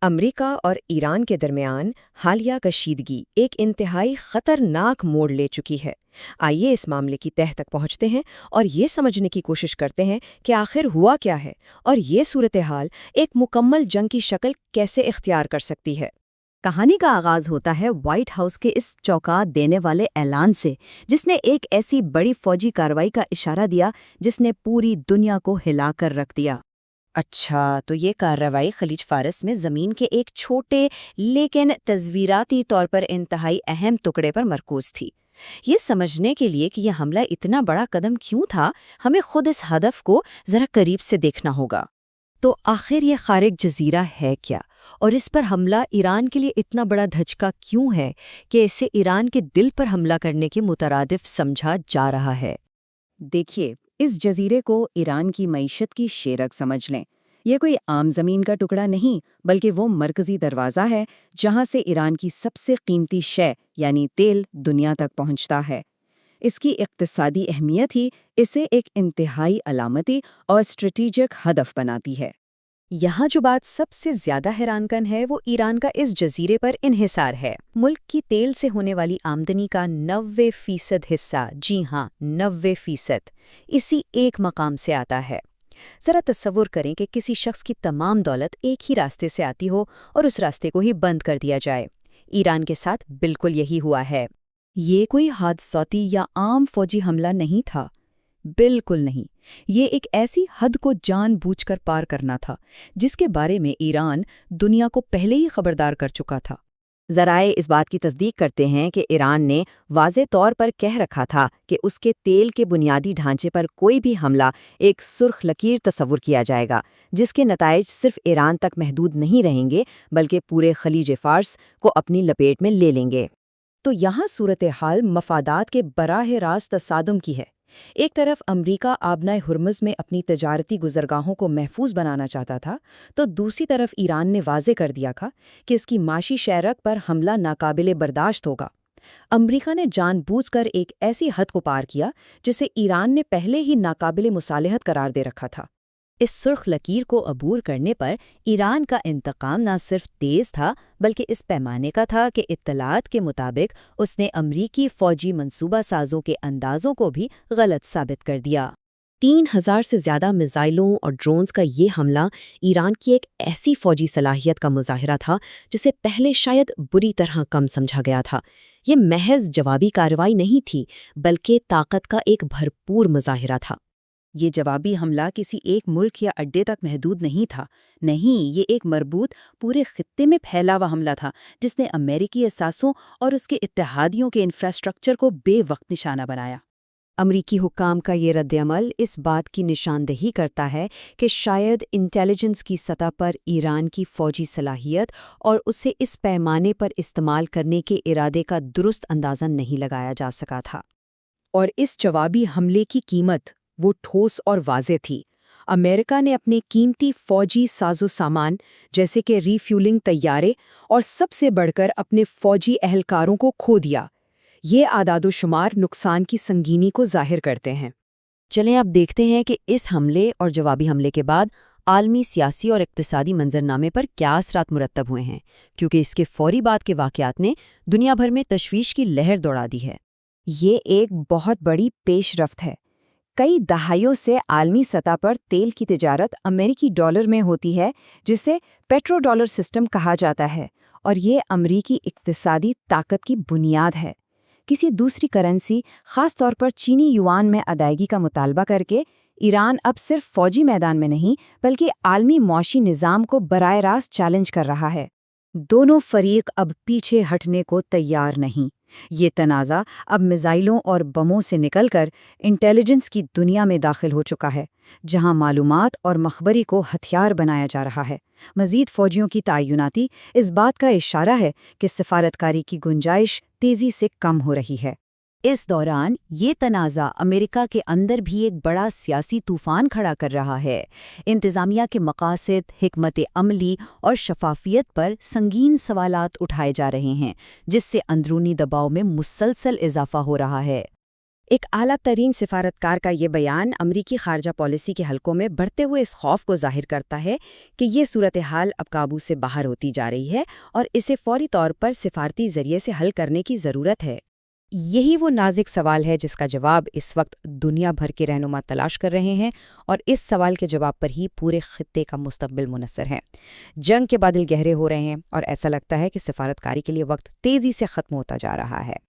امریکہ اور ایران کے درمیان حالیہ کشیدگی ایک انتہائی خطرناک موڑ لے چکی ہے۔ آئیے اس معاملے کی تہہ تک پہنچتے ہیں اور یہ سمجھنے کی کوشش کرتے ہیں کہ آخر ہوا کیا ہے اور یہ صورتحال ایک مکمل جنگ کی شکل کیسے اختیار کر سکتی ہے۔ کہانی کا آغاز ہوتا ہے وائٹ ہاؤس کے اس چونکا دینے والے اعلان سے، جس نے ایک ایسی بڑی فوجی کارروائی کا اشارہ دیا جس نے پوری دنیا کو ہلا کر رکھ دیا۔ اچھا، تو یہ کارروائی خلیج فارس میں زمین کے ایک چھوٹے لیکن تصویراتی طور پر انتہائی اہم ٹکڑے پر مرکوز تھی۔ یہ سمجھنے کے لیے کہ یہ حملہ اتنا بڑا قدم کیوں تھا، ہمیں خود اس ہدف کو ذرا قریب سے دیکھنا ہوگا۔ تو آخر یہ خارق جزیرہ ہے کیا، اور اس پر حملہ ایران کے لیے اتنا بڑا دھچکا کیوں ہے کہ اسے ایران کے دل پر حملہ کرنے کے مترادف سمجھا جا رہا ہے؟ دیکھیے، اس جزیرے کو ایران کی معیشت کی شیرک سمجھ لیں۔ یہ کوئی عام زمین کا ٹکڑا نہیں، بلکہ وہ مرکزی دروازہ ہے جہاں سے ایران کی سب سے قیمتی شے یعنی تیل دنیا تک پہنچتا ہے۔ اس کی اقتصادی اہمیت ہی اسے ایک انتہائی علامتی اور اسٹریٹجک ہدف بناتی ہے۔ یہاں جو بات سب سے زیادہ حیران کن ہے وہ ایران کا اس جزیرے پر انحصار ہے۔ ملک کی تیل سے ہونے والی آمدنی کا 90% حصہ، جی ہاں 90%، اسی ایک مقام سے آتا ہے۔ ذرا تصور کریں کہ کسی شخص کی تمام دولت ایک ہی راستے سے آتی ہو اور اس راستے کو ہی بند کر دیا جائے۔ ایران کے ساتھ بالکل یہی ہوا ہے۔ یہ کوئی حادثاتی یا عام فوجی حملہ نہیں تھا، بالکل نہیں۔ یہ ایک ایسی حد کو جان بوجھ کر پار کرنا تھا جس کے بارے میں ایران دنیا کو پہلے ہی خبردار کر چکا تھا۔ ذرائع اس بات کی تصدیق کرتے ہیں کہ ایران نے واضح طور پر کہہ رکھا تھا کہ اس کے تیل کے بنیادی ڈھانچے پر کوئی بھی حملہ ایک سرخ لکیر تصور کیا جائے گا، جس کے نتائج صرف ایران تک محدود نہیں رہیں گے بلکہ پورے خلیج فارس کو اپنی لپیٹ میں لے لیں گے۔ تو یہاں صورتحال مفادات کے براہ راست تصادم کی ہے۔ ایک طرف امریکہ آبنائے ہرمز میں اپنی تجارتی گزرگاہوں کو محفوظ بنانا چاہتا تھا، تو دوسری طرف ایران نے واضح کر دیا تھا کہ اس کی معاشی شیرک پر حملہ ناقابل برداشت ہوگا۔ امریکہ نے جان بوجھ کر ایک ایسی حد کو پار کیا جسے ایران نے پہلے ہی ناقابل مصالحت قرار دے رکھا تھا۔ اس سرخ لکیر کو عبور کرنے پر ایران کا انتقام نہ صرف تیز تھا بلکہ اس پیمانے کا تھا کہ اطلاعات کے مطابق اس نے امریکی فوجی منصوبہ سازوں کے اندازوں کو بھی غلط ثابت کر دیا۔ 3000 سے زیادہ میزائلوں اور ڈرونز کا یہ حملہ ایران کی ایک ایسی فوجی صلاحیت کا مظاہرہ تھا جسے پہلے شاید بری طرح کم سمجھا گیا تھا۔ یہ محض جوابی کارروائی نہیں تھی بلکہ طاقت کا ایک بھرپور مظاہرہ تھا۔ یہ جوابی حملہ کسی ایک ملک یا اڈے تک محدود نہیں تھا، نہیں، یہ ایک مربوط پورے خطے میں پھیلا ہوا حملہ تھا جس نے امریکی اثاثوں اور اس کے اتحادیوں کے انفراسٹرکچر کو بے وقت نشانہ بنایا۔ امریکی حکام کا یہ رد عمل اس بات کی نشاندہی کرتا ہے کہ شاید انٹیلیجنس کی سطح پر ایران کی فوجی صلاحیت اور اسے اس پیمانے پر استعمال کرنے کے ارادے کا درست اندازہ نہیں لگایا جا سکا تھا۔ اور اس جوابی حملے کی قیمت وہ ٹھوس اور واضح تھی۔ امریکہ نے اپنے قیمتی فوجی ساز و سامان جیسے کہ ری فیولنگ طیارے اور سب سے بڑھ کر اپنے فوجی اہلکاروں کو کھو دیا۔ یہ اعداد و شمار نقصان کی سنگینی کو ظاہر کرتے ہیں۔ چلیں اب دیکھتے ہیں کہ اس حملے اور جوابی حملے کے بعد عالمی سیاسی اور اقتصادی منظرنامے پر کیا اثرات مرتب ہوئے ہیں، کیونکہ اس کے فوری بعد کے واقعات نے دنیا بھر میں تشویش کی لہر دوڑا دی ہے۔ یہ ایک بہت بڑی پیش رفت ہے۔ کئی دہائیوں سے عالمی سطح پر تیل کی تجارت امریکی ڈالر میں ہوتی ہے، جسے پیٹرو ڈالر سسٹم کہا جاتا ہے، اور یہ امریکی اقتصادی طاقت کی بنیاد ہے۔ کسی دوسری کرنسی، خاص طور پر چینی یوان میں ادائیگی کا مطالبہ کر کے ایران اب صرف فوجی میدان میں نہیں بلکہ عالمی معاشی نظام کو براہ راست چیلنج کر رہا ہے۔ دونوں فریق اب پیچھے ہٹنے کو تیار نہیں۔ یہ تنازع اب میزائلوں اور بموں سے نکل کر انٹیلیجنس کی دنیا میں داخل ہو چکا ہے، جہاں معلومات اور مخبری کو ہتھیار بنایا جا رہا ہے۔ مزید فوجیوں کی تعیناتی اس بات کا اشارہ ہے کہ سفارتکاری کی گنجائش تیزی سے کم ہو رہی ہے۔ اس دوران یہ تنازع امریکہ کے اندر بھی ایک بڑا سیاسی طوفان کھڑا کر رہا ہے۔ انتظامیہ کے مقاصد، حکمت عملی اور شفافیت پر سنگین سوالات اٹھائے جا رہے ہیں، جس سے اندرونی دباؤ میں مسلسل اضافہ ہو رہا ہے۔ ایک اعلیٰ ترین سفارتکار کا یہ بیان امریکی خارجہ پالیسی کے حلقوں میں بڑھتے ہوئے اس خوف کو ظاہر کرتا ہے کہ یہ صورتحال اب قابو سے باہر ہوتی جا رہی ہے اور اسے فوری طور پر سفارتی ذریعے سے حل کرنے کی ضرورت ہے۔ یہی وہ نازک سوال ہے جس کا جواب اس وقت دنیا بھر کے رہنما تلاش کر رہے ہیں، اور اس سوال کے جواب پر ہی پورے خطے کا مستقبل منحصر ہے۔ جنگ کے بادل گہرے ہو رہے ہیں اور ایسا لگتا ہے کہ سفارتکاری کے لیے وقت تیزی سے ختم ہوتا جا رہا ہے۔